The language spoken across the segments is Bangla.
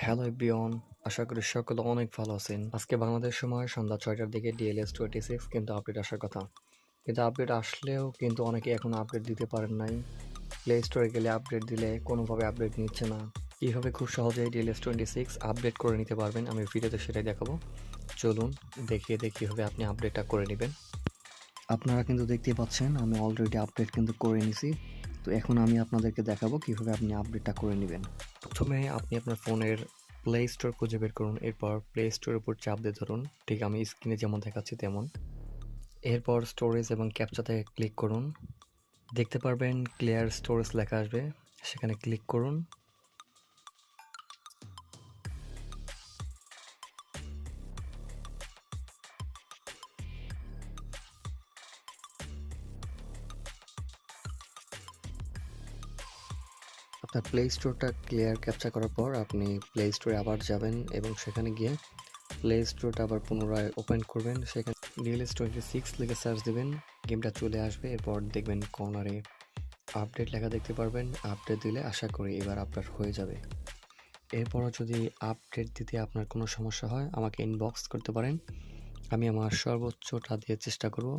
হ্যালো এভরিওয়ান, আশা করি সকলে অনেক ভালো আছেন। আজকে বাংলাদেশ সময় সন্ধ্যা ৬টার দিকে DLS-26 কিন্তু আপডেট আসার কথা। কিন্তু আপডেট আসলেও কিন্তু অনেকে এখনো আপডেট দিতে পারেন নাই। প্লে স্টোরে গেলে আপডেট দিলে কোনোভাবে আপডেট নিচ্ছে না। কীভাবে খুব সহজেই DLS-26 আপডেট করে নিতে পারবেন আমি ভিডিওতে সেটাই দেখাবো। চলুন দেখিয়ে দিই কীভাবে আপনি আপডেটটা করে নেবেন। আপনারা কিন্তু দেখতেই পাচ্ছেন আমি অলরেডি আপডেট কিন্তু করে নিছি। তো এখন আমি আপনাদেরকে দেখাবো কীভাবে আপনি আপডেটটা করে নেবেন। প্রথমে আপনি আপনার ফোনের প্লে স্টোর খুঁজে বের করুন, এরপর প্লে স্টোরের উপর চাপ দিয়ে ধরুন, ঠিক আমি স্ক্রিনে যেমন দেখাচ্ছি তেমন। এরপর স্টোরেজ এবং ক্যাপচাতে ক্লিক করুন, দেখতে পারবেন ক্লিয়ার স্টোরেজ লেখা আসবে, সেখানে ক্লিক করুন। আপনার প্লে স্টোরটা ক্লিয়ার ক্যাপচার করার পর আপনি প্লে স্টোরে আবার যাবেন এবং সেখানে গিয়ে প্লে স্টোরটা আবার পুনরায় ওপেন করবেন। সেখানে DLS-26 লিখে সার্চ দেবেন, গেমটা চলে আসবে। এরপর দেখবেন কর্নারে আপডেট লেখা দেখতে পারবেন। আপডেট দিলে আশা করি এবার আপডেট হয়ে যাবে। এরপরও যদি আপডেট দিতে আপনার কোনো সমস্যা হয় আমাকে ইনবক্স করতে পারেন, আমি আমার সর্বোচ্চটা দিয়ে চেষ্টা করব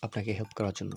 আপনাকে হেল্প করার জন্য।